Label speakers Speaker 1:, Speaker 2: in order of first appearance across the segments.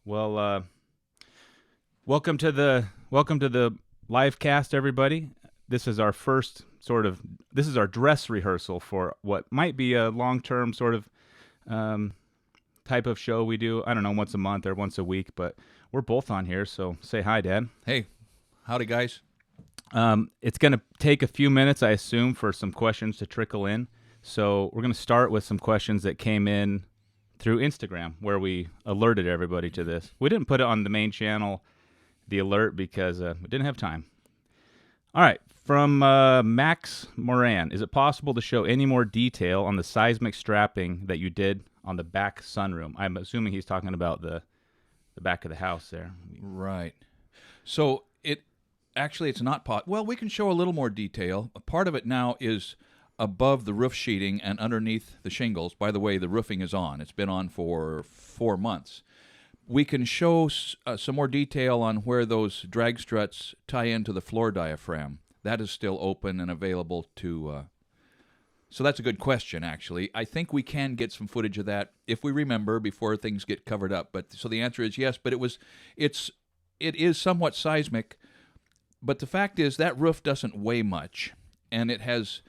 Speaker 1: Well, welcome to the live cast, everybody. This is our first this is our dress rehearsal for what might be a long-term sort of type of show we do. I don't know, once a month or once a week, but we're both on here, so say hi, Dad.
Speaker 2: Hey, howdy, guys.
Speaker 1: It's going to take a few minutes, I assume, for some questions to trickle in. So we're going to start with some questions that came in through Instagram, where we alerted everybody to this. We didn't put it on the main channel, the alert, because we didn't have time. All right, from Max Moran. Is it possible to show any more detail on the seismic strapping that you did on the back sunroom? I'm assuming he's talking about the back of the house there.
Speaker 2: Right. So it's not well, we can show a little more detail. A part of it now is above the roof sheeting and underneath the shingles. By the way, the roofing is on. It's been on for 4 months. We can show some more detail on where those drag struts tie into the floor diaphragm. That is still open and available to... So that's a good question, actually. I think we can get some footage of that if we remember before things get covered up. But so the answer is yes, but it is somewhat seismic. But the fact is that roof doesn't weigh much, and it has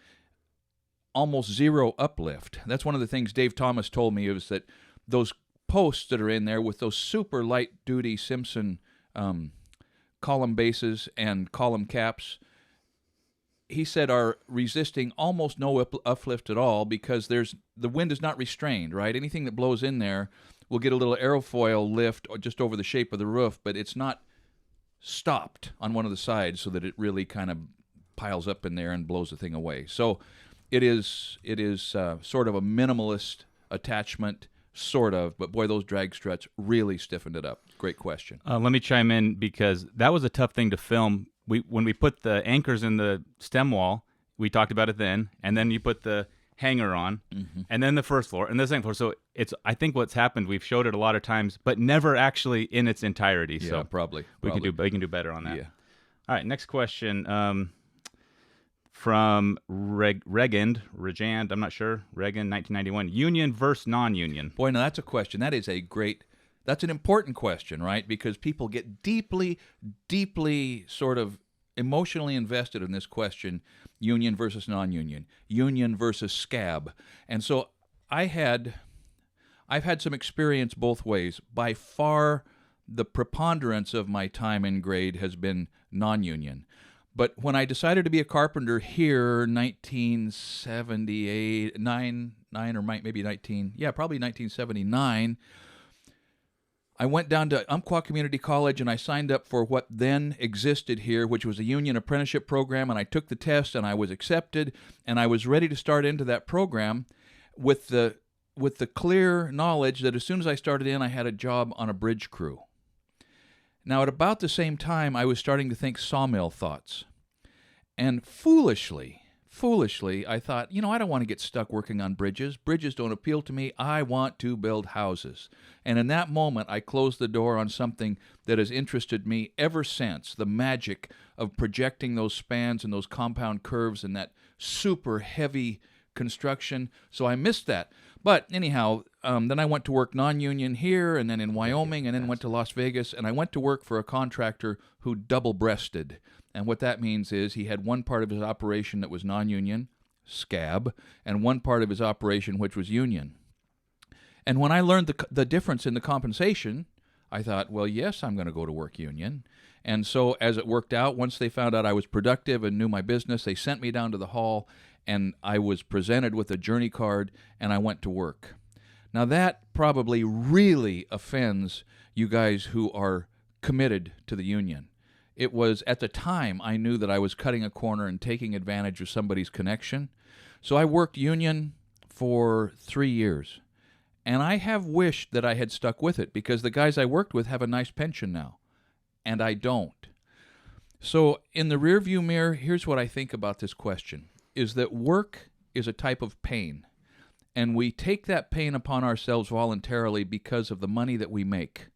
Speaker 2: almost zero uplift. That's one of the things Dave Thomas told me, is that those posts that are in there with those super light-duty Simpson column bases and column caps, he said, are resisting almost no uplift at all, because the wind is not restrained, right? Anything that blows in there will get a little aerofoil lift just over the shape of the roof, but it's not stopped on one of the sides so that it really kind of piles up in there and blows the thing away. So it is sort of a minimalist attachment, sort of, but boy, those drag struts really stiffened it up. Great question.
Speaker 1: Let me chime in, because that was a tough thing to film. When we put the anchors in the stem wall, we talked about it then, and then you put the hanger on, and then the first floor, and the second floor. So I think what's happened, we've showed it a lot of times, but never actually in its entirety.
Speaker 2: Yeah,
Speaker 1: so
Speaker 2: probably.
Speaker 1: We can do better on that.
Speaker 2: Yeah.
Speaker 1: All right, next question. From Regand, I'm not sure, Regand, 1991. Union versus non-union.
Speaker 2: Boy, now that's a question. That's an important question, right? Because people get deeply, deeply sort of emotionally invested in this question, union versus non-union, union versus scab. And so I've had some experience both ways. By far, the preponderance of my time in grade has been non-union. But when I decided to be a carpenter here, 1978, probably 1979, I went down to Umpqua Community College and I signed up for what then existed here, which was a union apprenticeship program, and I took the test and I was accepted, and I was ready to start into that program with the clear knowledge that as soon as I started in, I had a job on a bridge crew. Now, at about the same time, I was starting to think Sawmill thoughts. And foolishly, I thought, I don't want to get stuck working on bridges. Bridges don't appeal to me. I want to build houses. And in that moment, I closed the door on something that has interested me ever since, the magic of projecting those spans and those compound curves and that super heavy construction. So I missed that. But anyhow, then I went to work non-union here and then in Wyoming and then went to Las Vegas, and I went to work for a contractor who double-breasted. And what that means is he had one part of his operation that was non-union, scab, and one part of his operation which was union. And when I learned the difference in the compensation, I thought, well, yes, I'm going to go to work union. And so as it worked out, once they found out I was productive and knew my business, they sent me down to the hall, and I was presented with a journey card, and I went to work. Now that probably really offends you guys who are committed to the union. It was, at the time, I knew that I was cutting a corner and taking advantage of somebody's connection. So I worked union for 3 years. And I have wished that I had stuck with it, because the guys I worked with have a nice pension now. And I don't. So in the rearview mirror, here's what I think about this question, is that work is a type of pain. And we take that pain upon ourselves voluntarily because of the money that we make.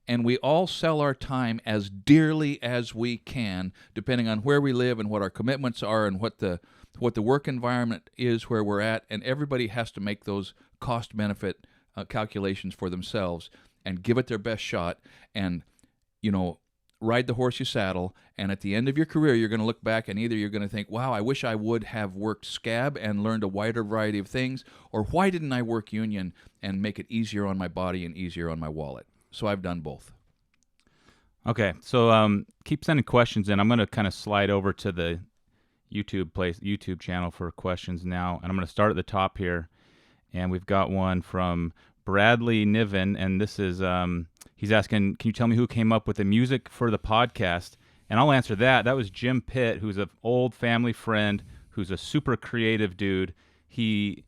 Speaker 2: And we all sell our time as dearly as we can, depending on where we live and what our commitments are and what the work environment is where we're at. And everybody has to make those cost-benefit calculations for themselves. and give it their best shot, and ride the horse you saddle, and at the end of your career, you're going to look back and either you're going to think, wow, I wish I would have worked scab and learned a wider variety of things, or why didn't I work union and make it easier on my body and easier on my wallet? So I've done both.
Speaker 1: Okay, so keep sending questions in. I'm going to kind of slide over to the YouTube channel for questions now, and I'm going to start at the top here, and we've got one from Bradley Niven, and this is he's asking, can you tell me who came up with the music for the podcast? And I'll answer that. That was Jim Pitt, who's an old family friend, who's a super creative dude. He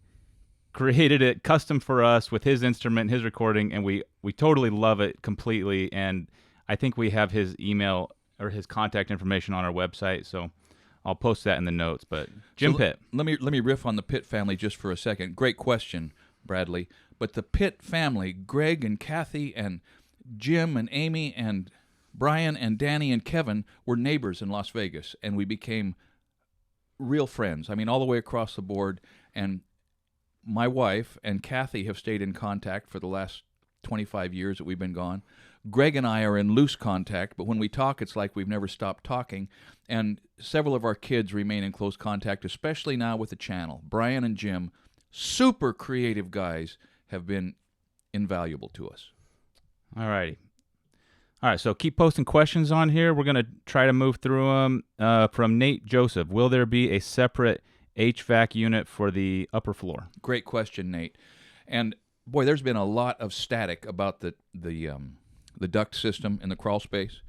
Speaker 1: created it custom for us with his instrument, his recording, and we totally love it completely. And I think we have his email or his contact information on our website, so I'll post that in the notes. But Jim Pitt.
Speaker 2: Let me riff on the Pitt family just for a second. Great question, Bradley. But the Pitt family, Greg and Kathy and Jim and Amy and Brian and Danny and Kevin, were neighbors in Las Vegas, and we became real friends. I mean, all the way across the board. And my wife and Kathy have stayed in contact for the last 25 years that we've been gone. Greg and I are in loose contact, but when we talk, it's like we've never stopped talking. And several of our kids remain in close contact, especially now with the channel. Brian and Jim, super creative guys, have been invaluable to us.
Speaker 1: All righty. All right, so keep posting questions on here. We're going to try to move through them. From Nate Joseph, will there be a separate HVAC unit for the upper floor?
Speaker 2: Great question, Nate. And boy, there's been a lot of static about the duct system in the crawl space.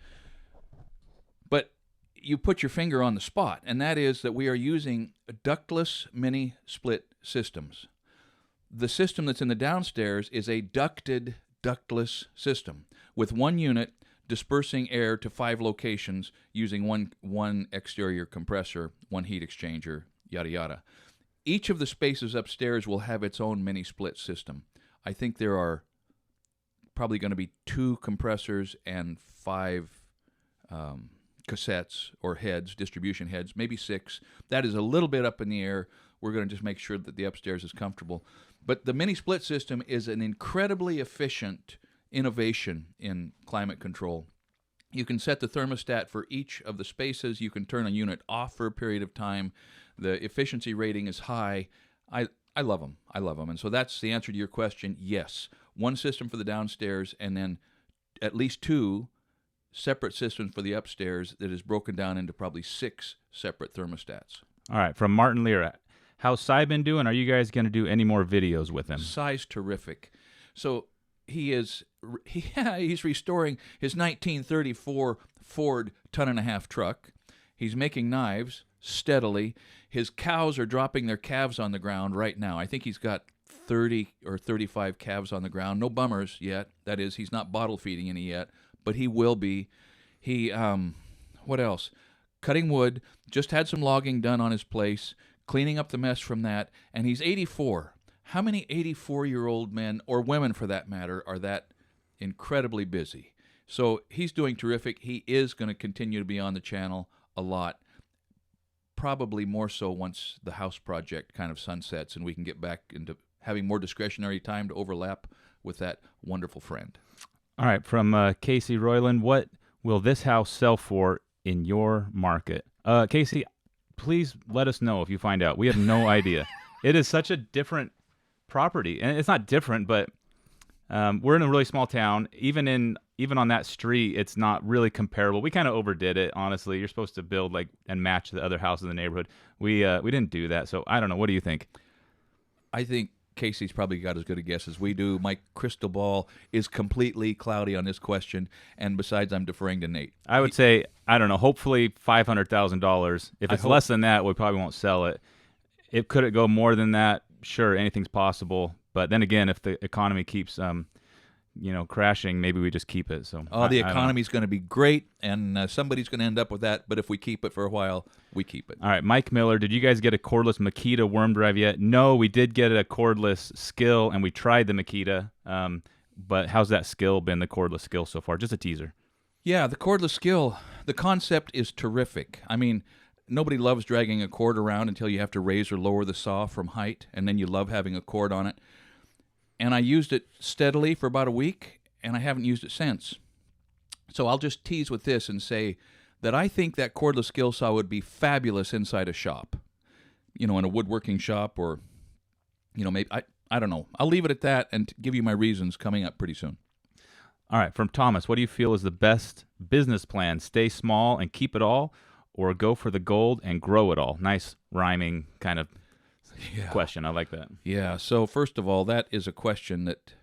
Speaker 2: But you put your finger on the spot, and that is that we are using ductless mini split systems. The system that's in the downstairs is a ducted, ductless system with one unit dispersing air to 5 locations using one exterior compressor, one heat exchanger, yada yada. Each of the spaces upstairs will have its own mini split system. I think there are probably going to be 2 compressors and 5 cassettes or heads, distribution heads, maybe 6. That is a little bit up in the air. We're going to just make sure that the upstairs is comfortable. But the mini split system is an incredibly efficient innovation in climate control. You can set the thermostat for each of the spaces. You can turn a unit off for a period of time. The efficiency rating is high. I love them. I love them. And so that's the answer to your question. Yes. One system for the downstairs and then at least 2 separate systems for the upstairs that is broken down into probably 6 separate thermostats.
Speaker 1: All right, from Martin Lear. How's Cy been doing? Are you guys going to do any more videos with him?
Speaker 2: Cy's terrific. So he's restoring his 1934 Ford 1.5-ton truck. He's making knives steadily. His cows are dropping their calves on the ground right now. I think he's got 30 or 35 calves on the ground. No bummers yet. That is, he's not bottle feeding any yet, but he will be. He, what else? Cutting wood, just had some logging done on his place, cleaning up the mess from that, and he's 84. How many 84-year-old men, or women for that matter, are that incredibly busy? So he's doing terrific. He is going to continue to be on the channel a lot, probably more so once the house project kind of sunsets and we can get back into having more discretionary time to overlap with that wonderful friend.
Speaker 1: All right, from Casey Royland, what will this house sell for in your market? Casey, please let us know if you find out. We have no idea. It is such a different property, and it's not different, but we're in a really small town. Even on that street, it's not really comparable. We kind of overdid it, honestly. You're supposed to build and match the other houses in the neighborhood. We didn't do that, so I don't know. What do you think?
Speaker 2: I think Casey's probably got as good a guess as we do. My crystal ball is completely cloudy on this question, and besides, I'm deferring to Nate.
Speaker 1: I would say, I don't know, hopefully $500,000. If it's less than that, we probably won't sell it. Could it go more than that? Sure, anything's possible. But then again, if the economy keeps crashing, maybe we just keep it. So
Speaker 2: the economy's going to be great, and somebody's going to end up with that. But if we keep it for a while, we keep it.
Speaker 1: All right, Mike Miller, did you guys get a cordless Makita worm drive yet? No, we did get a cordless Skill, and we tried the Makita. But how's that Skill been, the cordless Skill so far? Just a teaser.
Speaker 2: Yeah, the cordless Skill, the concept is terrific. I mean, nobody loves dragging a cord around until you have to raise or lower the saw from height, and then you love having a cord on it. And I used it steadily for about a week, and I haven't used it since. So I'll just tease with this and say that I think that cordless skill saw would be fabulous inside a shop, in a woodworking shop, or, maybe, I don't know. I'll leave it at that and give you my reasons coming up pretty soon.
Speaker 1: All right, from Thomas, what do you feel is the best business plan? Stay small and keep it all, or go for the gold and grow it all? Nice rhyming kind of question. I like that.
Speaker 2: Yeah, so first of all, that is a question that,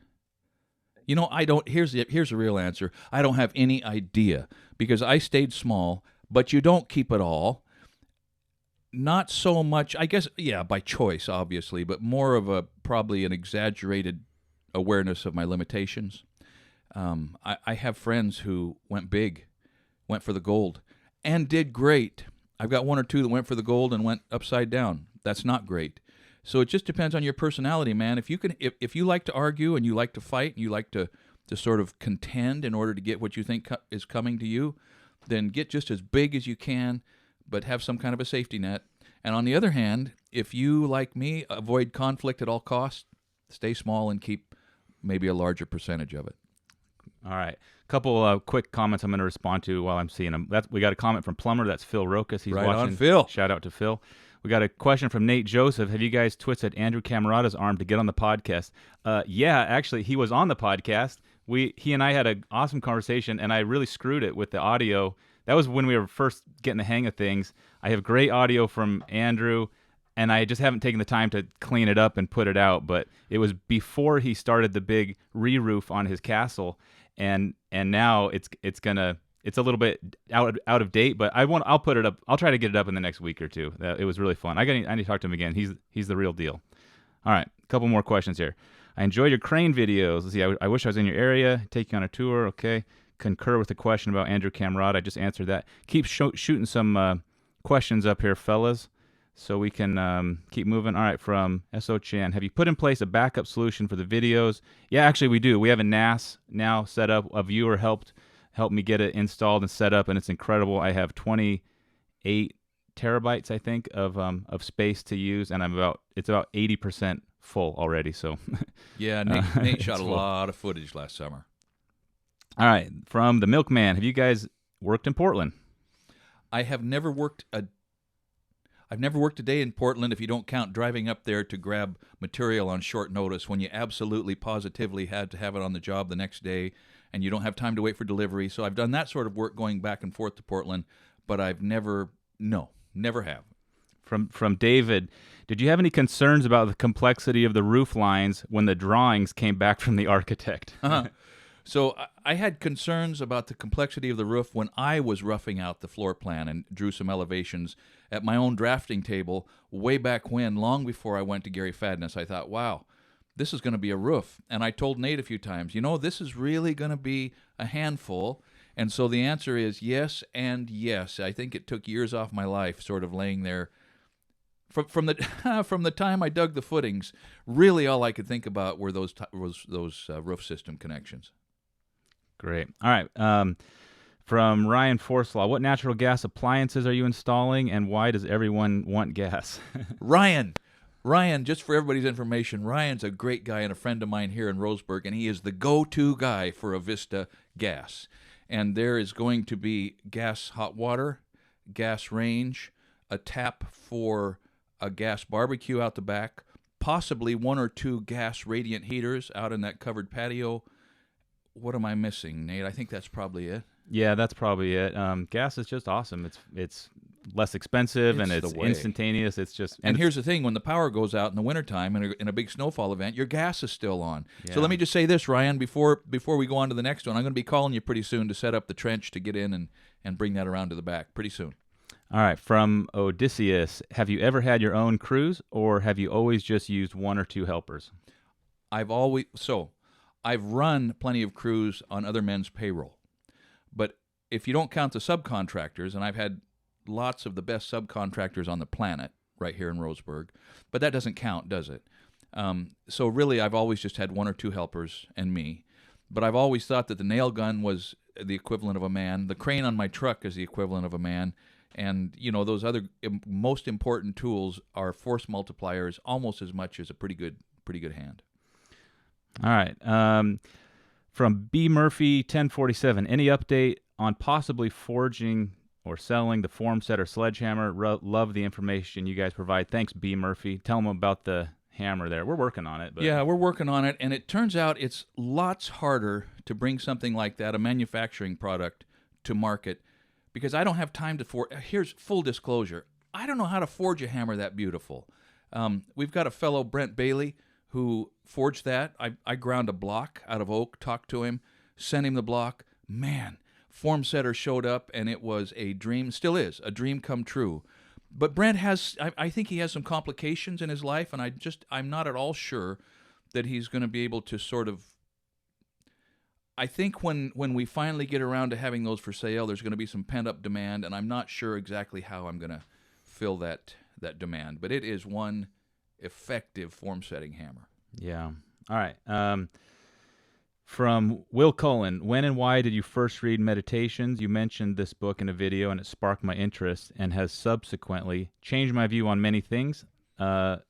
Speaker 2: I don't, here's the real answer. I don't have any idea, because I stayed small, but you don't keep it all. Not so much, I guess, by choice, obviously, but more of probably an exaggerated awareness of my limitations. I have friends who went big, went for the gold, and did great. I've got one or two that went for the gold and went upside down. That's not great. So it just depends on your personality, man. If you like to argue and you like to fight and you like to sort of contend in order to get what you think is coming to you, then get just as big as you can, but have some kind of a safety net. And on the other hand, if you, like me, avoid conflict at all costs, stay small and keep maybe a larger percentage of it.
Speaker 1: All right. Couple quick comments I'm going to respond to while I'm seeing them. We got a comment from Plumber. That's Phil Rokas. He's
Speaker 2: right
Speaker 1: watching.
Speaker 2: On, Phil.
Speaker 1: Shout out to Phil. We got a question from Nate Joseph. Have you guys twisted Andrew Camerata's arm to get on the podcast? Yeah, actually, he was on the podcast. He and I had an awesome conversation, and I really screwed it with the audio. That was when we were first getting the hang of things. I have great audio from Andrew, and I just haven't taken the time to clean it up and put it out. But it was before he started the big re-roof on his castle, and now it's a little bit out of date. But I'll put it up. I'll try to get it up in the next week or two. It was really fun. I need to talk to him again. He's the real deal. All right, a couple more questions here. I enjoyed your crane videos. Let's see. I wish I was in your area. Take you on a tour. Okay. Concur with the question about Andrew Camerata. I just answered that. Keep shooting some questions up here, fellas, so we can keep moving. All right, from S.O. Chan. Have you put in place a backup solution for the videos? Yeah, actually we do. We have a NAS now set up. A viewer helped me get it installed and set up, and it's incredible. I have 28 terabytes, I think, of space to use, and it's about 80% full already. So
Speaker 2: yeah, Nate shot a lot of footage last summer.
Speaker 1: All right, from the Milkman, have you guys worked in Portland?
Speaker 2: I have never worked a day in Portland if you don't count driving up there to grab material on short notice when you absolutely positively had to have it on the job the next day and you don't have time to wait for delivery. So I've done that sort of work going back and forth to Portland, but I've never have.
Speaker 1: From David, did you have any concerns about the complexity of the roof lines when the drawings came back from the architect?
Speaker 2: So I had concerns about the complexity of the roof when I was roughing out the floor plan and drew some elevations at my own drafting table way back when, long before I went to Gary Fadness. I thought, wow, this is going to be a roof. And I told Nate a few times, this is really going to be a handful. And so the answer is yes and yes. I think it took years off my life sort of laying there. From the time I dug the footings, really all I could think about were those roof system connections.
Speaker 1: Great. All right. From Ryan Forslaw, what natural gas appliances are you installing, and why does everyone want gas?
Speaker 2: Ryan, just for everybody's information, Ryan's a great guy and a friend of mine here in Roseburg, and he is the go-to guy for Avista gas. And there is going to be gas hot water, gas range, a tap for a gas barbecue out the back, possibly one or two gas radiant heaters out in that covered patio. What am I missing, Nate? I think that's probably it.
Speaker 1: Yeah, that's probably it. Gas is just awesome. It's less expensive and it's instantaneous. It's just
Speaker 2: and here's the thing: when the power goes out in the wintertime in a big snowfall event, your gas is still on. Yeah. So let me just say this, Ryan, before we go on to the next one, I'm going to be calling you pretty soon to set up the trench to get in and bring that around to the back pretty soon.
Speaker 1: All right, from Odysseus, have you ever had your own crews, or have you always just used one or two helpers?
Speaker 2: I've run plenty of crews on other men's payroll. But if you don't count the subcontractors, and I've had lots of the best subcontractors on the planet right here in Roseburg, but that doesn't count, does it? So really, I've always just had one or two helpers and me. But I've always thought that the nail gun was the equivalent of a man. The crane on my truck is the equivalent of a man. And, those other most important tools are force multipliers almost as much as a pretty good hand.
Speaker 1: All right. From B Murphy 1047, any update on possibly forging or selling the form setter sledgehammer? Love the information you guys provide. Thanks, B Murphy. Tell them about the hammer there. We're working on it. But
Speaker 2: Yeah, we're working on it, and it turns out it's lots harder to bring something like that, a manufacturing product, to market, because I don't have time to forge. Here's full disclosure. I don't know how to forge a hammer that beautiful. We've got a fellow, Brent Bailey, who forged that. I ground a block out of oak, talked to him, sent him the block. Man, form setter showed up, and it was a dream, still is, a dream come true. But Brent has, I think he has some complications in his life, and I'm not at all sure that he's going to be able to sort of, I think when we finally get around to having those for sale, there's going to be some pent-up demand, and I'm not sure exactly how I'm going to fill that demand. But it is one effective form-setting hammer.
Speaker 1: Yeah. All right. From Will Cullen, when and why did you first read Meditations? You mentioned this book in a video, and it sparked my interest and has subsequently changed my view on many things. That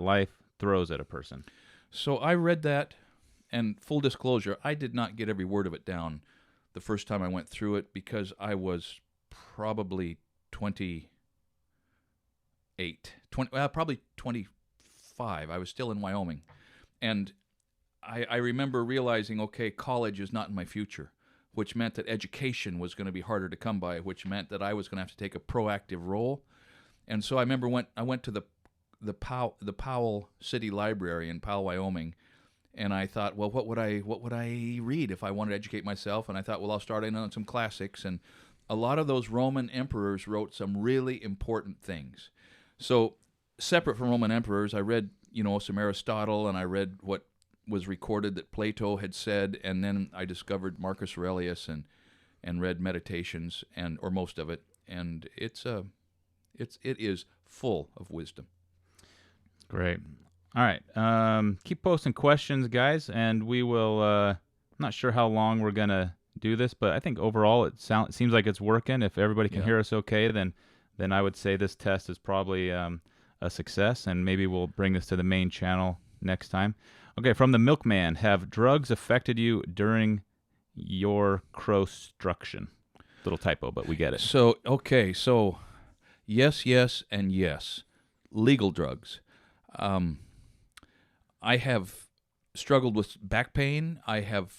Speaker 1: life throws at a person.
Speaker 2: So I read that, and full disclosure, I did not get every word of it down the first time I went through it because I was probably 28, probably 25. I was still in Wyoming, and I remember realizing, okay, college is not in my future, which meant that education was going to be harder to come by, which meant that I was going to have to take a proactive role. And so I remember I went to the Powell City Library in Powell, Wyoming, and I thought, well, what would I read if I wanted to educate myself? And I thought, well, I'll start in on some classics, and a lot of those Roman emperors wrote some really important things. So separate from Roman emperors, I read, some Aristotle, and I read what was recorded that Plato had said, and then I discovered Marcus Aurelius and read Meditations or most of it, and it is full of wisdom.
Speaker 1: Great. All right. Keep posting questions, guys, and we will. I'm not sure how long we're gonna do this, but I think overall it seems like it's working. If everybody can hear us okay, then I would say this test is probably a success, and maybe we'll bring this to the main channel next time. Okay, from the Milkman, have drugs affected you during your crostruction? Little typo, but we get it.
Speaker 2: So yes, and yes. Legal drugs. I have struggled with back pain. I have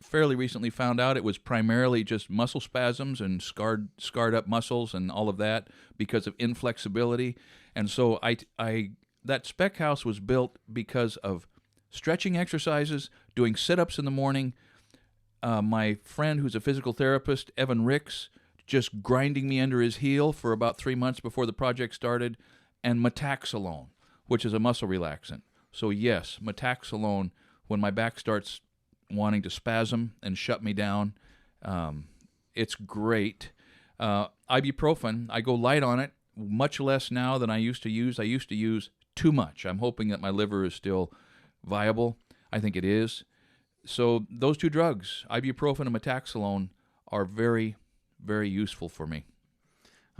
Speaker 2: fairly recently found out it was primarily just muscle spasms and scarred up muscles and all of that because of inflexibility. And so that spec house was built because of stretching exercises, doing sit-ups in the morning. My friend who's a physical therapist, Evan Ricks, just grinding me under his heel for about 3 months before the project started, and metaxalone, which is a muscle relaxant. So yes, metaxalone, when my back starts wanting to spasm and shut me down, it's great. Ibuprofen, I go light on it, much less now than I used to use. I used to use too much. I'm hoping that my liver is still viable. I think it is. So those two drugs, ibuprofen and metaxalone, are very, very useful for me.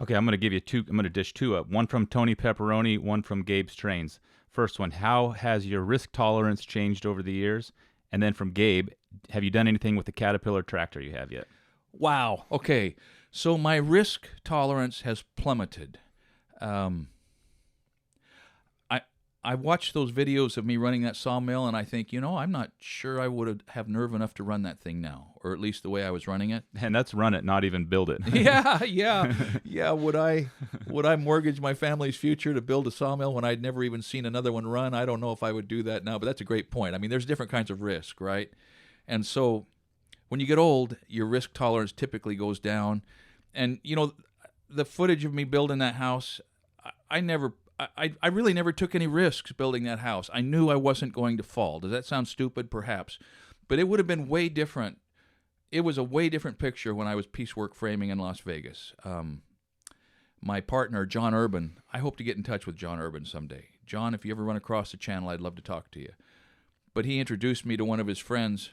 Speaker 1: Okay, I'm going to give you two. I'm going to dish two up. One from Tony Pepperoni, one from Gabe's Trains. First one, how has your risk tolerance changed over the years? And then from Gabe, have you done anything with the Caterpillar tractor you have yet?
Speaker 2: Wow. Okay, so my risk tolerance has plummeted. I watch those videos of me running that sawmill, and I think, I'm not sure I would have nerve enough to run that thing now, or at least the way I was running it.
Speaker 1: And that's run it, not even build it.
Speaker 2: Yeah. Would I mortgage my family's future to build a sawmill when I'd never even seen another one run? I don't know if I would do that now, but that's a great point. I mean, there's different kinds of risk, right? And so when you get old, your risk tolerance typically goes down. And, the footage of me building that house, I really never took any risks building that house. I knew I wasn't going to fall. Does that sound stupid? Perhaps. But it would have been way different. It was a way different picture when I was piecework framing in Las Vegas. My partner, John Urban, I hope to get in touch with John Urban someday. John, if you ever run across the channel, I'd love to talk to you. But he introduced me to one of his friends.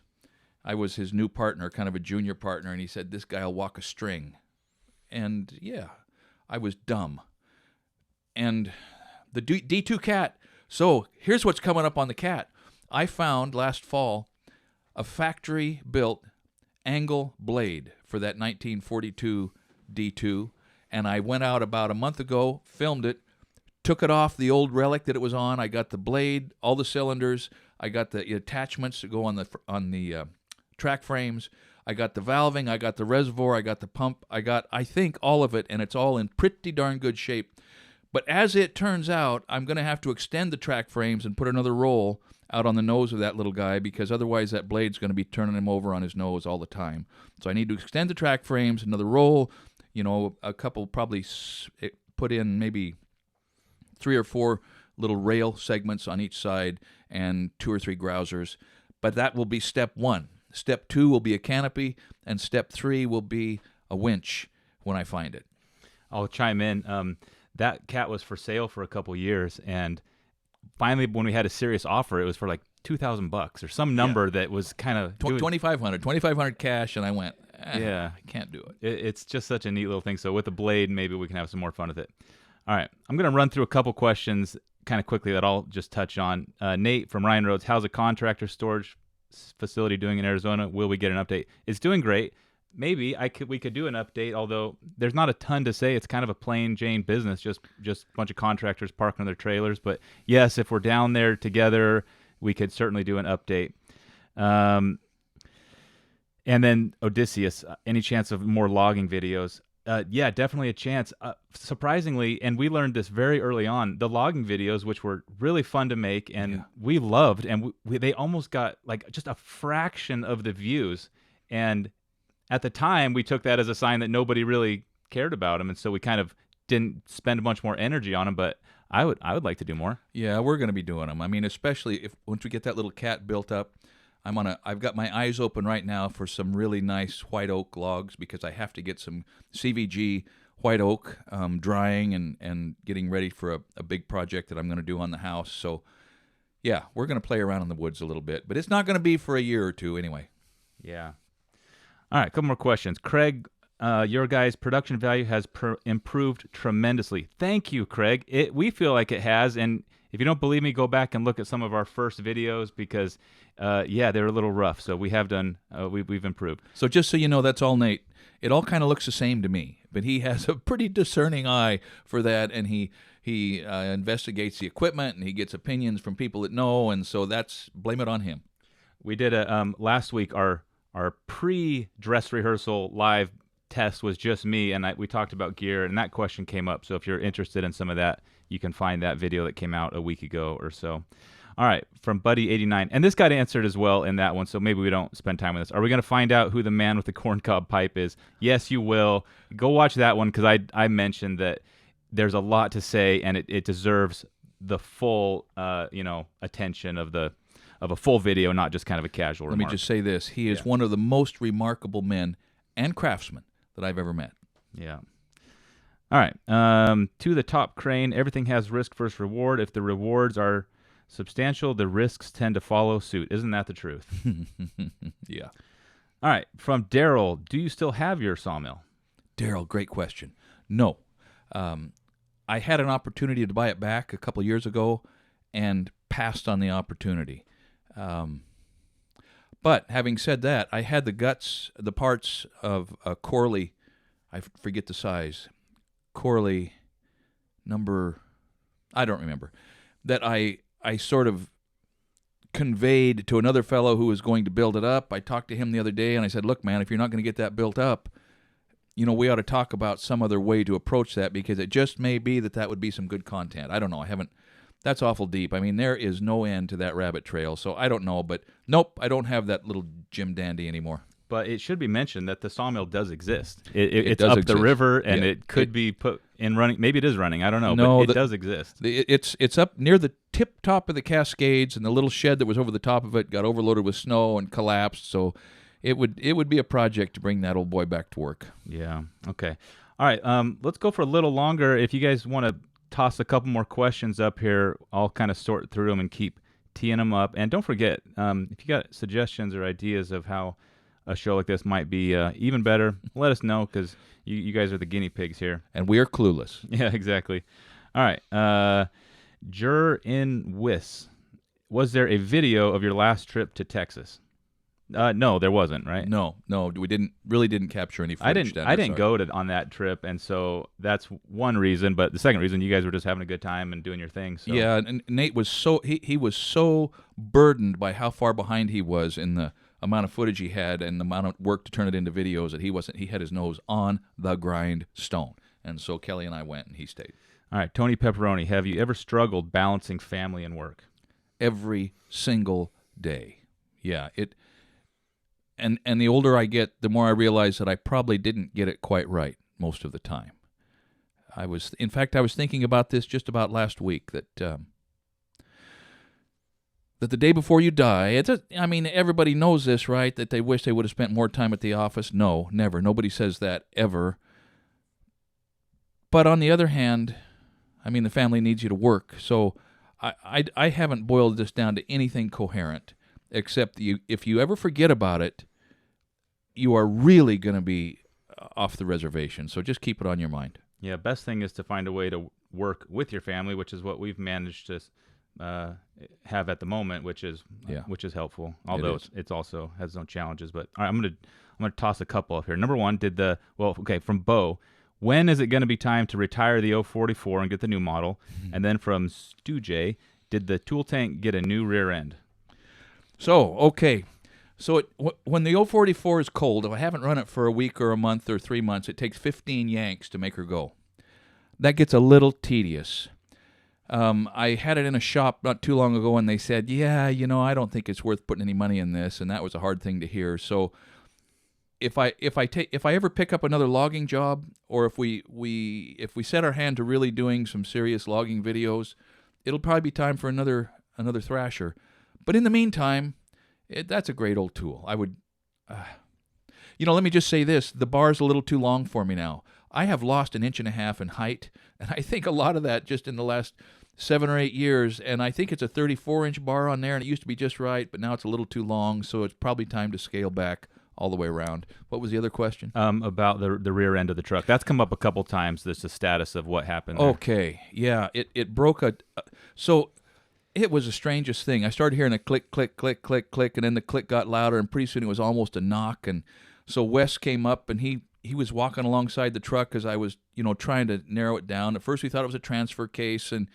Speaker 2: I was his new partner, kind of a junior partner, and he said, this guy will walk a string. And yeah, I was dumb. And the D2 cat. So here's what's coming up on the cat. I found last fall a factory-built angle blade for that 1942 D2, and I went out about a month ago, filmed it, took it off the old relic that it was on. I got the blade, all the cylinders. I got the attachments that go on the track frames. I got the valving. I got the reservoir. I got the pump. I think, all of it, and it's all in pretty darn good shape. But as it turns out, I'm going to have to extend the track frames and put another roll out on the nose of that little guy, because otherwise that blade's going to be turning him over on his nose all the time. So I need to extend the track frames, another roll, a couple, probably put in maybe 3 or 4 little rail segments on each side and 2 or 3 grousers. But that will be step 1. Step 2 will be a canopy, and step 3 will be a winch when I find it.
Speaker 1: I'll chime in. That cat was for sale for a couple years, and finally, when we had a serious offer, it was for like $2,000 or some number that was kind of
Speaker 2: $2,500 cash, and I went,
Speaker 1: yeah,
Speaker 2: I can't do it.
Speaker 1: It's just such a neat little thing. So with the blade, maybe we can have some more fun with it. All right, I'm going to run through a couple questions kind of quickly that I'll just touch on. Nate from Ryan Roads, how's a contractor storage facility doing in Arizona? Will we get an update? It's doing great. Maybe we could do an update, although there's not a ton to say. It's kind of a plain Jane business, just a bunch of contractors parking their trailers. But yes, if we're down there together, we could certainly do an update. And then Odysseus, any chance of more logging videos? Yeah, definitely a chance. Surprisingly, and we learned this very early on, the logging videos, which were really fun to make and we loved, and they almost got like just a fraction of the views. And at the time, we took that as a sign that nobody really cared about them, and so we kind of didn't spend much more energy on them. But I would like to do more.
Speaker 2: Yeah, we're going to be doing them. I mean, especially once we get that little cat built up, I've got my eyes open right now for some really nice white oak logs, because I have to get some CVG white oak drying and getting ready for a big project that I'm going to do on the house. So, yeah, we're going to play around in the woods a little bit, but it's not going to be for a year or two anyway.
Speaker 1: Yeah. All right, a couple more questions. Craig, your guys' production value has improved tremendously. Thank you, Craig. We feel like it has, and if you don't believe me, go back and look at some of our first videos, because, they were a little rough. So we have done, we've improved.
Speaker 2: So just so you know, that's all Nate. It all kind of looks the same to me, but he has a pretty discerning eye for that, and he investigates the equipment, and he gets opinions from people that know, and so blame it on him.
Speaker 1: We did last week, our pre-dress rehearsal live test was just me, and we talked about gear, and that question came up. So if you're interested in some of that, you can find that video that came out a week ago or so. All right, from Buddy89, and this got answered as well in that one, so maybe we don't spend time with this. Are we going to find out who the man with the corncob pipe is? Yes, you will. Go watch that one, because I mentioned that there's a lot to say, and it deserves the full attention of a full video, not just kind of a casual remark.
Speaker 2: Let me just say this. He is one of the most remarkable men and craftsmen that I've ever met.
Speaker 1: Yeah. All right. To the top crane, everything has risk versus reward. If the rewards are substantial, the risks tend to follow suit. Isn't that the truth?
Speaker 2: Yeah.
Speaker 1: All right. From Daryl, do you still have your sawmill?
Speaker 2: Daryl, great question. No. I had an opportunity to buy it back a couple years ago and passed on the opportunity. But having said that, I had the parts of a Corley, I forget the size, Corley number, I don't remember, that I sort of conveyed to another fellow who was going to build it up. I talked to him the other day, and I said, look, man, if you're not going to get that built up, we ought to talk about some other way to approach that, because it just may be that would be some good content. I don't know. That's awful deep. I mean, there is no end to that rabbit trail, so I don't know. But nope, I don't have that little Jim Dandy anymore.
Speaker 1: But it should be mentioned that the sawmill does exist. It's
Speaker 2: does
Speaker 1: up
Speaker 2: exist.
Speaker 1: the river, and it could be put in running. Maybe it is running. I don't know, but it does exist.
Speaker 2: It's up near the tip top of the Cascades, and the little shed that was over the top of it got overloaded with snow and collapsed. So it would be a project to bring that old boy back to work.
Speaker 1: Yeah. Okay. All right. Let's go for a little longer. If you guys want to toss a couple more questions up here, I'll kind of sort through them and keep teeing them up. And don't forget, if you got suggestions or ideas of how a show like this might be even better, let us know, because you guys are the guinea pigs here.
Speaker 2: And we are clueless.
Speaker 1: Yeah, exactly. All right. Jur in Wiss. was there a video of your last trip to Texas? No, there wasn't, right?
Speaker 2: No, we didn't capture any footage down
Speaker 1: I
Speaker 2: there,
Speaker 1: didn't
Speaker 2: sorry.
Speaker 1: go on that trip, and so that's one reason. But the second reason, you guys were just having a good time and doing your thing. So
Speaker 2: Yeah, and Nate was he was so burdened by how far behind he was in the amount of footage he had and the amount of work to turn it into videos that he had his nose on the grindstone. And so Kelly and I went, and he stayed.
Speaker 1: All right, Tony Pepperoni, have you ever struggled balancing family and work?
Speaker 2: Every single day. Yeah, and the older I get, the more I realize that I probably didn't get it quite right most of the time. In fact, I was thinking about this just about last week, that the day before you die, everybody knows this, right? That they wish they would have spent more time at the office. No, never. Nobody says that ever. But on the other hand, the family needs you to work. So I haven't boiled this down to anything coherent, except that if you ever forget about it, you are really going to be off the reservation. So just keep it on your mind.
Speaker 1: Yeah, best thing is to find a way to work with your family, which is what we've managed to have at the moment, which is helpful. Although it's also has its own challenges. But all right, I'm gonna toss a couple up here. Number one, from Bo, when is it going to be time to retire the 044 and get the new model? And then from Stu J, did the tool tank get a new rear end?
Speaker 2: So, okay. So when the 044 is cold, if I haven't run it for a week or a month or 3 months, it takes 15 yanks to make her go. That gets a little tedious. I had it in a shop not too long ago, and they said, "Yeah, I don't think it's worth putting any money in this," and that was a hard thing to hear. So if I ever pick up another logging job, or if we set our hand to really doing some serious logging videos, it'll probably be time for another thrasher. But in the meantime, that's a great old tool. I would, let me just say this: the bar's a little too long for me now. I have lost 1.5 inches in height, and I think a lot of that just in the last 7 or 8 years. And I think it's a 34-inch bar on there, and it used to be just right, but now it's a little too long, so it's probably time to scale back all the way around. What was the other question?
Speaker 1: About the rear end of the truck. That's come up a couple times. There's the status of what happened there.
Speaker 2: Okay, yeah, it broke so it was the strangest thing. I started hearing a click, click, click, click, click, and then the click got louder, and pretty soon it was almost a knock. And so Wes came up, and he was walking alongside the truck as I was, trying to narrow it down. At first we thought it was a transfer case, and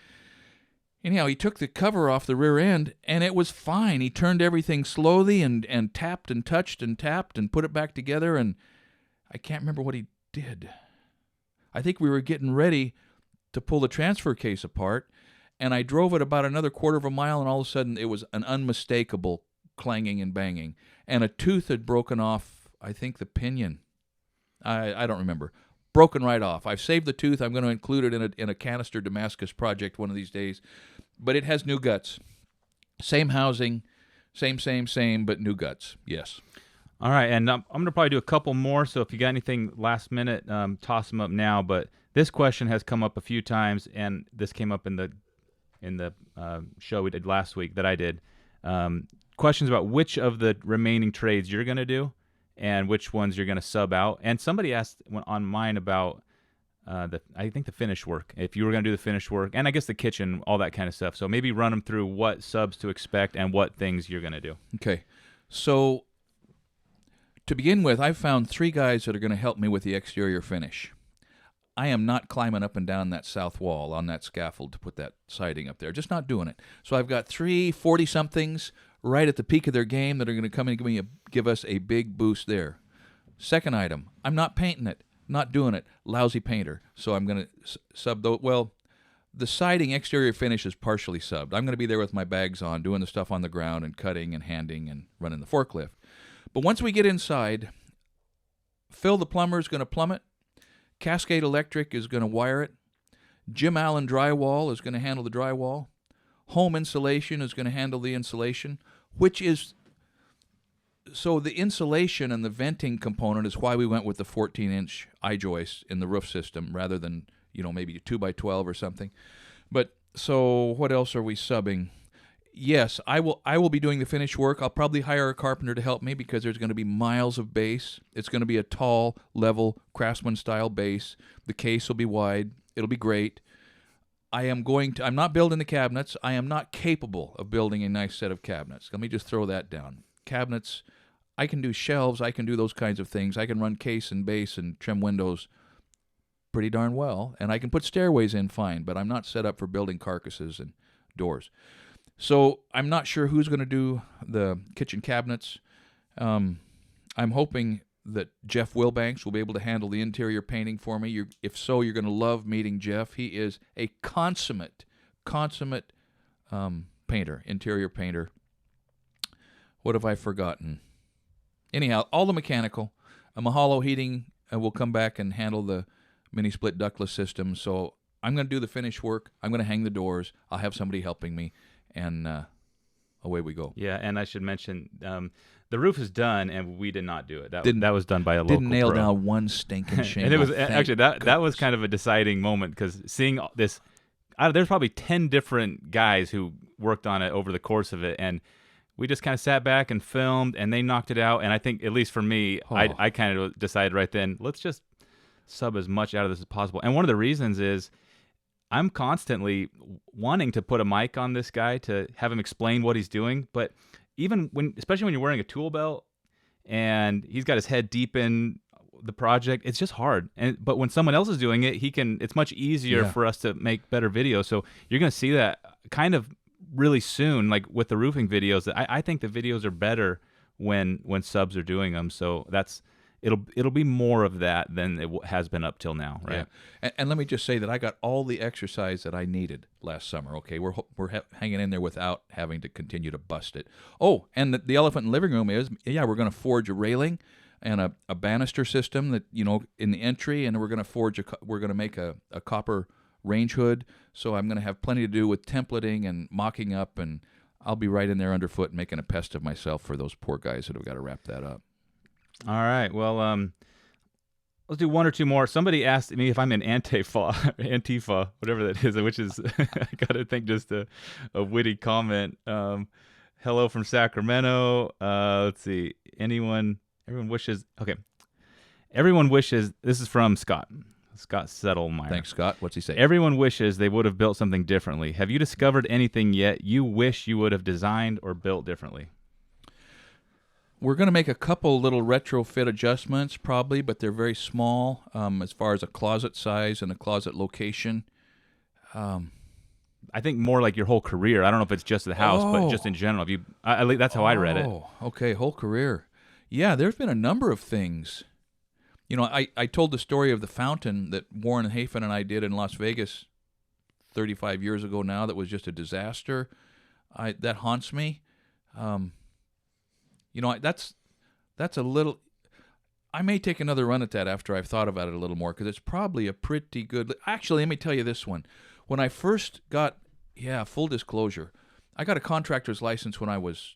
Speaker 2: anyhow, he took the cover off the rear end, and it was fine. He turned everything slowly and tapped and touched and tapped and put it back together, and I can't remember what he did. I think we were getting ready to pull the transfer case apart, and I drove it about another 1/4 mile, and all of a sudden it was an unmistakable clanging and banging, and a tooth had broken off, I think, the pinion. I don't remember. Broken right off. I've saved the tooth. I'm going to include it in a canister Damascus project one of these days. But it has new guts. Same housing, same, but new guts. Yes.
Speaker 1: All right, and I'm going to probably do a couple more, so if you got anything last minute, toss them up now. But this question has come up a few times, and this came up in the show we did last week that I did. Questions about which of the remaining trades you're going to do and which ones you're going to sub out. And somebody asked on mine about I think the finish work, if you were going to do the finish work, and I guess the kitchen, all that kind of stuff. So maybe run them through what subs to expect and what things you're going to do.
Speaker 2: Okay. So to begin with, I've found 3 guys that are going to help me with the exterior finish. I am not climbing up and down that south wall on that scaffold to put that siding up there. Just not doing it. So I've got 3 40-somethings right at the peak of their game that are going to come and give us a big boost there. Second item, I'm not painting it. Not doing it. Lousy painter. So I'm going to sub those. Well, the siding exterior finish is partially subbed. I'm going to be there with my bags on, doing the stuff on the ground and cutting and handing and running the forklift. But once we get inside, Phil the plumber is going to plumb it. Cascade Electric is going to wire it. Jim Allen Drywall is going to handle the drywall. Home Insulation is going to handle the insulation, so the insulation and the venting component is why we went with the 14-inch I-joist in the roof system rather than, maybe a 2x12 or something. But so what else are we subbing? Yes, I will be doing the finish work. I'll probably hire a carpenter to help me because there's going to be miles of base. It's going to be a tall, level, Craftsman-style base. The case will be wide. It'll be great. I'm not building the cabinets. I am not capable of building a nice set of cabinets. Let me just throw that down. Cabinets, I can do shelves. I can do those kinds of things. I can run case and base and trim windows pretty darn well. And I can put stairways in fine, but I'm not set up for building carcasses and doors. So I'm not sure who's going to do the kitchen cabinets. I'm hoping that Jeff Wilbanks will be able to handle the interior painting for me. If so, you're going to love meeting Jeff. He is a consummate painter, interior painter. What have I forgotten? Anyhow, all the mechanical. Mahalo Heating will come back and handle the mini-split ductless system. So I'm going to do the finish work. I'm going to hang the doors. I'll have somebody helping me, and away we go.
Speaker 1: Yeah, and I should mention, the roof is done, and we did not do it. That was done by a local
Speaker 2: Didn't nail
Speaker 1: pro.
Speaker 2: down one stinking shingle.
Speaker 1: And it was actually that was kind of a deciding moment, because seeing this, there's probably 10 different guys who worked on it over the course of it, and we just kind of sat back and filmed, and they knocked it out. And I think, at least for me, I kind of decided right then, let's just sub as much out of this as possible. And one of the reasons is I'm constantly wanting to put a mic on this guy to have him explain what he's doing, but especially when you're wearing a tool belt and he's got his head deep in the project, it's just hard. But when someone else is doing it, it's much easier for us to make better videos. So you're going to see that kind of really soon, like with the roofing videos. I think the videos are better when subs are doing them. So it'll be more of that than it has been up till now, right?
Speaker 2: Yeah. And let me just say that I got all the exercise that I needed last summer. Okay, we're hanging in there without having to continue to bust it. Oh, and the elephant in the living room is, we're going to forge a railing and a banister system that, in the entry, and we're going to make a copper range hood. So I'm going to have plenty to do with templating and mocking up, and I'll be right in there underfoot making a pest of myself for those poor guys that have got to wrap that up.
Speaker 1: All right. Well, let's do one or two more. Somebody asked me if I'm in Antifa, whatever that is, which is, I got to think, just a witty comment. Hello from Sacramento. Let's see. Everyone wishes, this is from Scott Settlemeyer.
Speaker 2: Thanks, Scott. What's he say?
Speaker 1: Everyone wishes they would have built something differently. Have you discovered anything yet you wish you would have designed or built differently?
Speaker 2: We're going to make a couple little retrofit adjustments, probably, but they're very small as far as a closet size and a closet location.
Speaker 1: I think more like your whole career. I don't know if it's just the house, but just in general. That's how I read it.
Speaker 2: Oh, okay, whole career. Yeah, there's been a number of things. I told the story of the fountain that Warren Hafen and I did in Las Vegas 35 years ago now that was just a disaster. That haunts me. That's a little... I may take another run at that after I've thought about it a little more, because it's probably a pretty good... Actually, let me tell you this one. When I first got... full disclosure. I got a contractor's license when I was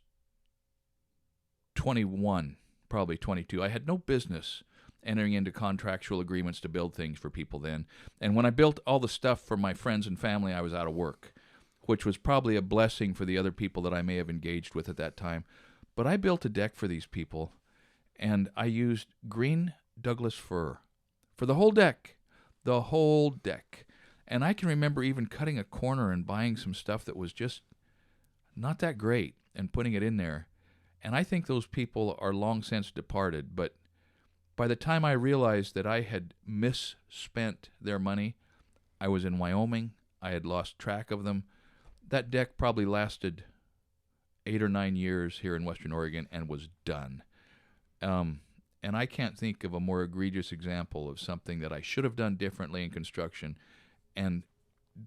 Speaker 2: 21, probably 22. I had no business entering into contractual agreements to build things for people then. And when I built all the stuff for my friends and family, I was out of work, which was probably a blessing for the other people that I may have engaged with at that time. But I built a deck for these people, and I used green Douglas fir for the whole deck. And I can remember even cutting a corner and buying some stuff that was just not that great and putting it in there. And I think those people are long since departed, but by the time I realized that I had misspent their money, I was in Wyoming, I had lost track of them. That deck probably lasted 8 or 9 years here in Western Oregon and was done. And I can't think of a more egregious example of something that I should have done differently in construction and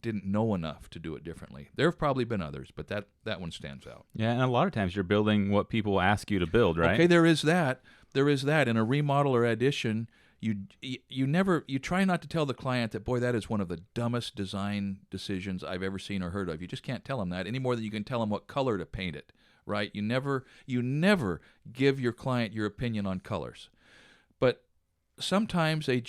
Speaker 2: didn't know enough to do it differently. There have probably been others, but that one stands out.
Speaker 1: Yeah, and a lot of times you're building what people ask you to build, right?
Speaker 2: Okay, there is that. In a remodel or addition, you try not to tell the client that, boy, that is one of the dumbest design decisions I've ever seen or heard of. You just can't tell them that any more than you can tell them what color to paint it, right? You never give your client your opinion on colors. But sometimes you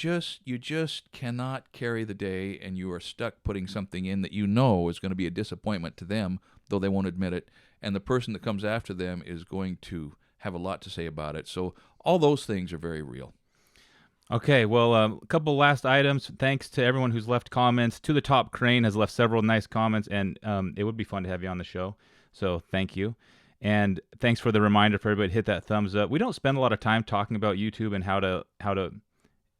Speaker 2: just cannot carry the day, and you are stuck putting something in that you know is going to be a disappointment to them, though they won't admit it, and the person that comes after them is going to have a lot to say about it. So all those things are very real.
Speaker 1: Okay, well, a couple last items. Thanks to everyone who's left comments. To the Top Crane has left several nice comments, and it would be fun to have you on the show. So thank you. And thanks for the reminder for everybody to hit that thumbs up. We don't spend a lot of time talking about YouTube and how to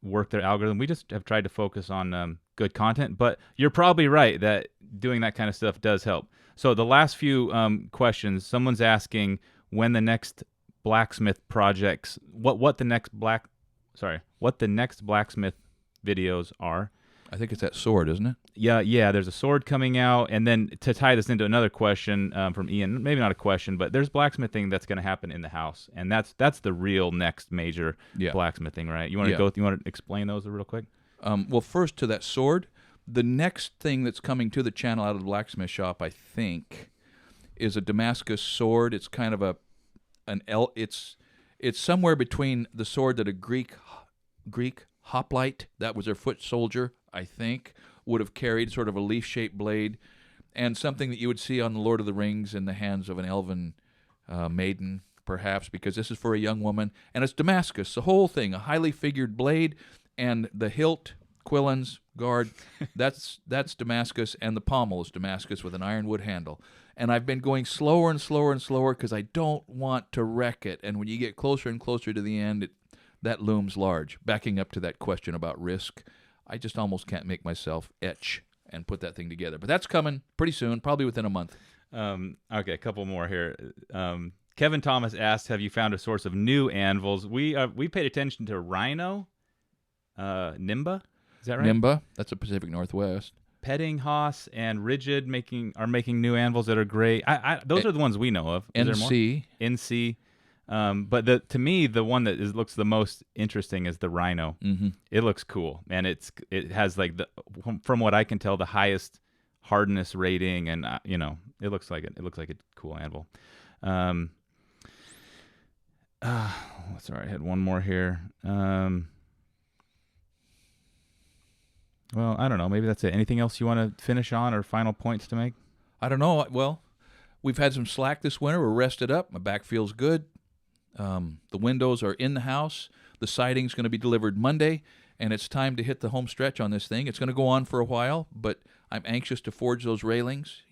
Speaker 1: work their algorithm. We just have tried to focus on good content. But you're probably right that doing that kind of stuff does help. So the last few questions, someone's asking when the next blacksmith projects, what the next blacksmith videos are.
Speaker 2: I think it's that sword, isn't it?
Speaker 1: Yeah. There's a sword coming out, and then to tie this into another question from Ian, maybe not a question, but there's blacksmithing that's going to happen in the house, and that's the real next major blacksmithing, right? You want to go? You want to explain those real quick?
Speaker 2: Well, first to that sword, the next thing that's coming to the channel out of the blacksmith shop, I think, is a Damascus sword. It's kind of it's somewhere between the sword that a Greek hoplite, that was their foot soldier, I think, would have carried, sort of a leaf-shaped blade, and something that you would see on the Lord of the Rings in the hands of an elven maiden, perhaps, because this is for a young woman, and it's Damascus, the whole thing, a highly figured blade, and the hilt, quillins, guard, that's Damascus, and the pommel is Damascus with an ironwood handle. And I've been going slower and slower and slower because I don't want to wreck it, and when you get closer and closer to the end, that looms large. Backing up to that question about risk, I just almost can't make myself etch and put that thing together. But that's coming pretty soon, probably within a month.
Speaker 1: Okay, a couple more here. Kevin Thomas asked, have you found a source of new anvils? We paid attention to Rhino, Nimba, is that right?
Speaker 2: Nimba, that's the Pacific Northwest.
Speaker 1: Peddinghaus and Rigid are making new anvils that are great. Those are the ones we know of. Is there more? NC. But to me, the one that looks the most interesting is the Rhino.
Speaker 2: Mm-hmm.
Speaker 1: It looks cool, and it has like from what I can tell, the highest hardness rating, and it looks like a cool anvil. Sorry, I had one more here. Well, I don't know. Maybe that's it. Anything else you want to finish on, or final points to make?
Speaker 2: I don't know. Well, we've had some slack this winter. We're rested up. My back feels good. The windows are in the house. The siding's going to be delivered Monday, and it's time to hit the home stretch on this thing. It's going to go on for a while, but I'm anxious to forge those railings.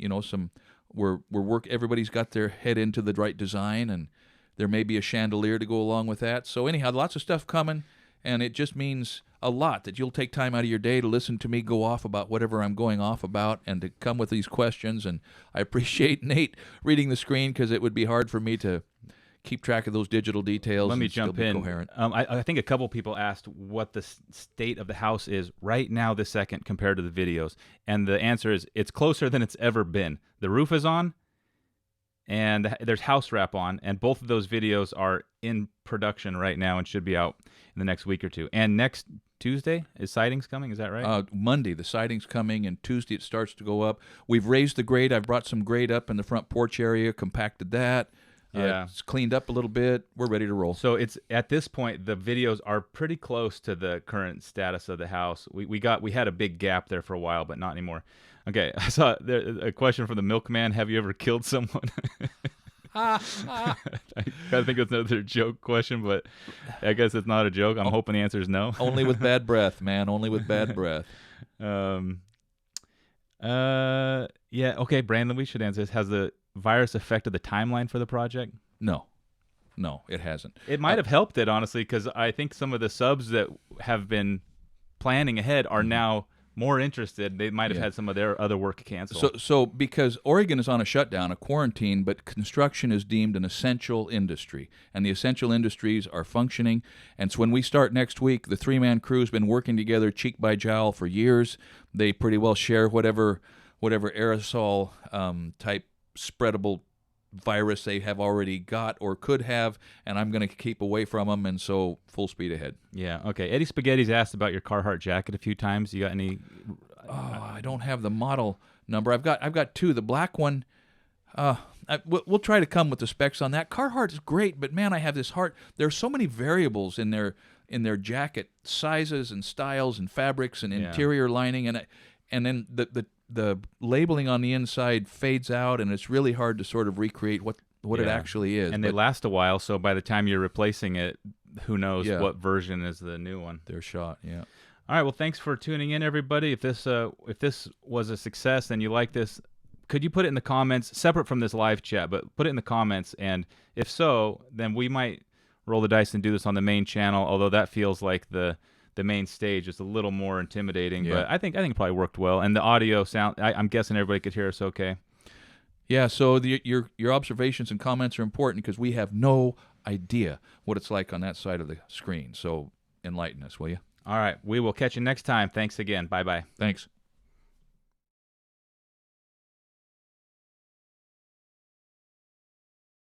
Speaker 2: Everybody's got their head into the right design, and there may be a chandelier to go along with that. So anyhow, lots of stuff coming, and it just means a lot that you'll take time out of your day to listen to me go off about whatever I'm going off about and to come with these questions. And I appreciate Nate reading the screen because it would be hard for me to keep track of those digital details.
Speaker 1: Let me
Speaker 2: and
Speaker 1: jump
Speaker 2: still be
Speaker 1: in.
Speaker 2: Coherent.
Speaker 1: I think a couple people asked what the state of the house is right now this second compared to the videos. And the answer is it's closer than it's ever been. The roof is on, and there's house wrap on, and both of those videos are in production right now and should be out in the next week or two. And next Tuesday is siding's coming, is that right?
Speaker 2: Monday the siding's coming, and Tuesday it starts to go up. We've raised the grade. I've brought some grade up in the front porch area, compacted that. It's cleaned up a little bit. We're ready to roll. So
Speaker 1: it's at this point the videos are pretty close to the current status of the house. We had a big gap there for a while, but not anymore. Okay, I saw a question from the milkman. Have you ever killed someone? I think it's another joke question, but I guess it's not a joke. I'm hoping the answer is no.
Speaker 2: Only with bad breath, man. Only with bad breath.
Speaker 1: Yeah. Okay, Brandon, we should answer this. Has the virus affected the timeline for the project?
Speaker 2: No, it hasn't.
Speaker 1: It might have helped it, honestly, because I think some of the subs that have been planning ahead are now more interested. They might have had some of their other work canceled.
Speaker 2: So because Oregon is on a shutdown, a quarantine, but construction is deemed an essential industry, and the essential industries are functioning. And so when we start next week, the three-man crew's been working together cheek by jowl for years. They pretty well share whatever aerosol type spreadable virus they have already got or could have, and I'm going to keep away from them, and so full speed ahead.
Speaker 1: Yeah, okay. Eddie Spaghetti's asked about your Carhartt jacket a few times. You got any?
Speaker 2: I don't have the model number. I've got two. The black one, we'll try to come with the specs on that. Carhartt is great, but man, I have this heart. There's so many variables in their jacket sizes and styles and fabrics and interior lining, and then the labeling on the inside fades out, and it's really hard to sort of recreate what it actually is.
Speaker 1: And they last a while, so by the time you're replacing it, who knows
Speaker 2: Yeah.
Speaker 1: what version is the new one.
Speaker 2: They're shot. Yeah.
Speaker 1: All right, well, thanks for tuning in, everybody. If this was a success and you like this, could you put it in the comments, separate from this live chat, but put it in the comments, and if so, then we might roll the dice and do this on the main channel, although that feels like the main stage is a little more intimidating,
Speaker 2: Yeah.
Speaker 1: but I think it probably worked well, and the audio sound, I'm guessing everybody could hear us okay.
Speaker 2: Yeah, so your observations and comments are important because we have no idea what it's like on that side of the screen. So enlighten us, will you?
Speaker 1: All right, we will catch you next time. Thanks again. Bye-bye.
Speaker 2: Thanks.